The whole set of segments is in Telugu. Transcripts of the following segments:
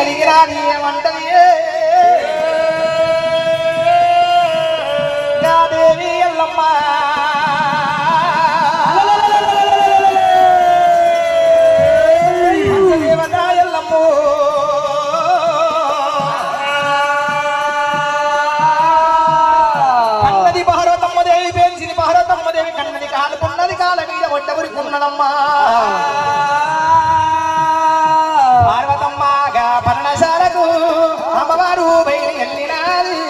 అడిగిరాని ఏమంటది దేవి ఎల్లమ్మ దేవతా ఎల్లమ్మ కన్నది భారతమ్మ దేవి పెంచింది భారతమ్మ దేవి కన్నది కాలుకున్నది కాల మీద ఒడ్డవరికి ఉన్నదమ్మా పార్వతమ్మగా పర్ణశాలకు అమ్మవారు బయలు వెళ్ళినది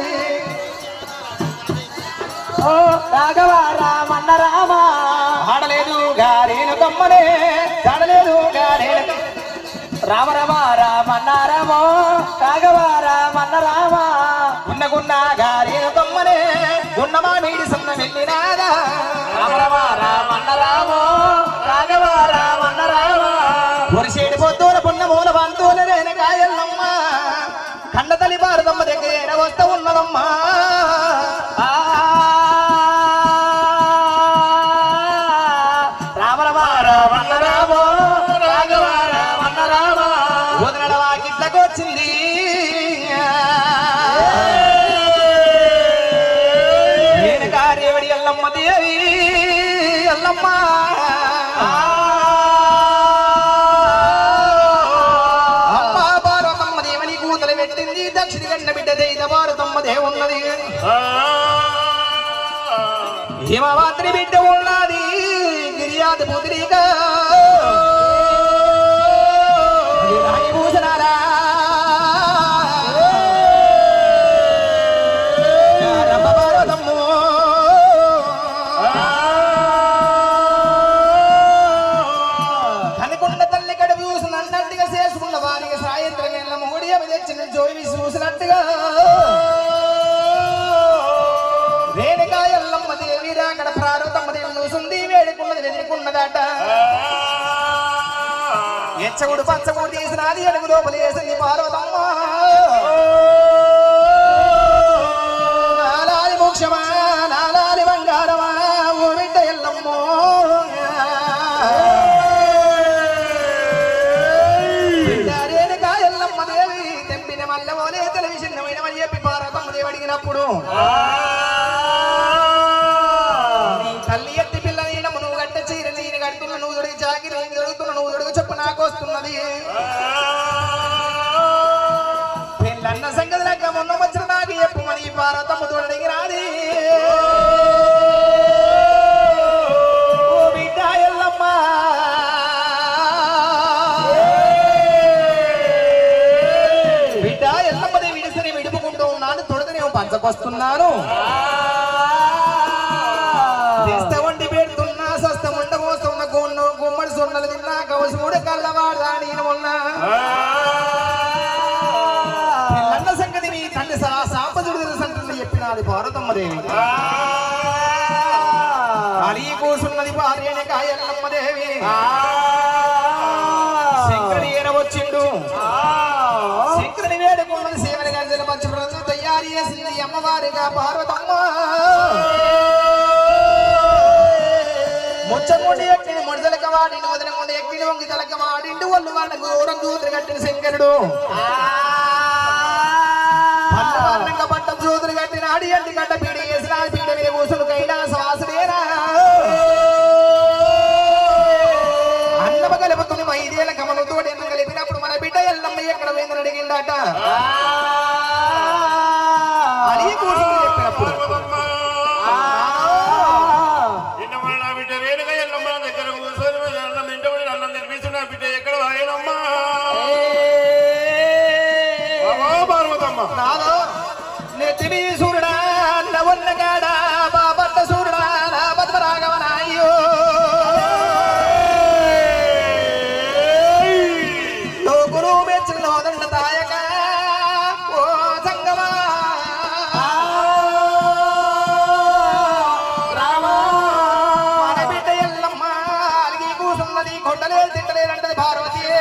రాఘవ రామన్న రామ ఆడలేదు గారేను కమ్మనే ఆడలేదు గారేను రామ రామ రామన్న రామో రాఘవ రామన్న రామ ఉన్నగున్న గారేను కమ్మనే ఉన్నమా మీడి సన్న వెళ్ళినాదా రామ రామ రామన్న రామో రాఘవ రామన్న రామ వరిసేడు పొద్దున పున్న మూల బంధువుల రేణకాయల్లమ్మ కండ తల్లి భారతమ్మ దగ్గర వస్తూ ఉన్నదమ్మా రామ రామ రామన్న రామో రాఘవ రామన్న రామ వదనడ వాకిట్లకు వచ్చింది రేణకారేవడి ఎల్లమ్మ దేవి ఎల్లమ్మ దక్షిణ గంట బిడ్డ దైత భారతమ్మ దేవున్నది హిమవాత్రి బిడ్డ ఉన్నది గిరియాది పుత్రిక భూషణారా భారతమ్ము కనుకొండ తల్లి కడ చూసిన అన్నట్టుగా చేసుకున్న వారికి సాయంత్రం వెళ్ళ మూడి అవి తెచ్చిన జోయి చూసినట్టుగా రేణుకాయల్లమ్మ దేవి అక్కడ ప్రారతమ్మ దేవి చూసింది వేడుకున్నది వెదిరికున్నదట ఎచ్చగుడు పచ్చగుడు తీసినది అడుగు లోపల వేసింది పార్వతమ్మ నాలాలి మోక్షమా నాలాలి బంగారమా ఓ బిడ్డ ఎల్లమ్మో రేణుకాయల్లమ్మ దేవి తెంపిన మల్లెమోలే టెలివిజన్ వినమని చెప్పి పార్వతమ్మ దేవి అడిగినప్పుడు తల్లి ఎత్తి పిల్ల నీడము నువ్వు గట్ట చీర నేను కడుతున్న నువ్వు దొరికి చాకిరి నేను దొరుకుతున్న నువ్వు దొరికి చెప్పు నాకు వస్తున్నది పెళ్ళన్న సంగతి లెక్క మొన్న వచ్చిన నాకు చెప్పు మరి పార్వతమ్మ తోడడికి రాది ఓ బిడ్డ ఎల్లమ్మ బిడ్డ ఎల్లమ్మ దేవి విడిసరి విడుపుకుంటూ ఉన్నాను తొడదని పంచకొస్తున్నాను వండి పెడుతున్నా సస్తం ఉండబోస్తున్న గున్ను గుమ్మడి సొన్నలు తిన్నా కవసి మూడు కళ్ళవాడు నేను ఉన్నా పిల్లన్న సంగతి మీ తండ్రి సాంపదుడు సంగతి చెప్పినది భారతమ్మ దేవి అలీ కూసున్నది రేణుకాయల్లమ్మ దేవి శంకరుని ఏరవచ్చిండు శంకరుని వేడుకున్నది సేవని గంజల పంచప్రదం తయారు చేసింది అమ్మవారిగా పార్వతమ్మ ముచ్చముండి ఎక్కిని ముడిదలక వాడిని వదనముండి ఎక్కిని వంగి తలక వాడిండు వాళ్ళు వాళ్ళ ఘోరం దూతులు కట్టిన శంకరుడు పల్లవారంగా పట్టం దూతులు కట్టిన అడి అంటి గడ్డ పీడ వేసిన పీడ మీద కూసులు కైలాసవాసుడేరా అన్నమ కలుపుతుని 5 ఏళ్ల కమలతో ఎన్న కలిపినప్పుడు మన బిడ్డ ఎల్లమ్మ ఎక్కడ వేందని అడిగిందట అది కూసులు చెప్పినప్పుడు నాదో నెత్తిమి సూర్యుడా నవన్నగాడా బాబట్ట సూర్యుడా నా పద్మరాఘవనాయ్యో లోకులు మెచ్చిన నోదండ తాయక ఓ సంగమా రామా మన బిడ్డ ఎల్లమ్మ అలిగి కూసున్నది కొండలే తిట్టలేదంటది పార్వతీయే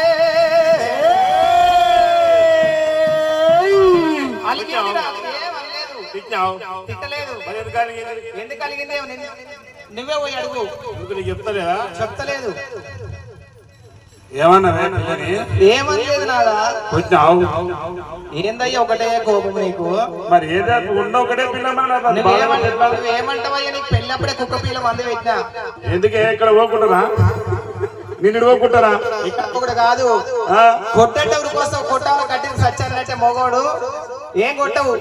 ఎందుకు కలిగిందే నువ్వే పోయి అడుగు చెప్తలేదు ఏమనలేదు నాదా ఏందయ్యా ఒకటే కోపం నీకు మరి ఒకటే ఏమంటావయ్యా నీకు పెళ్ళప్పుడే కుక్క పిల్ల మంది పెట్టినా ఎందుకే ఇక్కడ పోకుంటారా నిన్ను పోకుంటారా ఇక్కడ కూడా కాదు కొట్టేటప్పుడు కోసం కొట్టాలి కట్టిన సచ్చానంటే మొగోడు ఏం కొట్టవు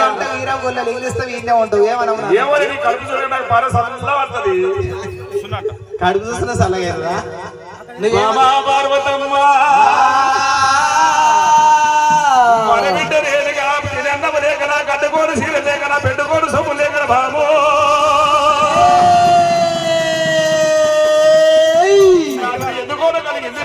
అంటే హీరా గొల్లలు ఇంగ్లీస్తావు ఈయనే ఉంటావు కడుపు చూస్తున్నా సలహా కట్టుకోడు సీర లేకనా పెట్టుకోడు సొమ్ము లేకన బాబు ఎందుకోను కలిగింది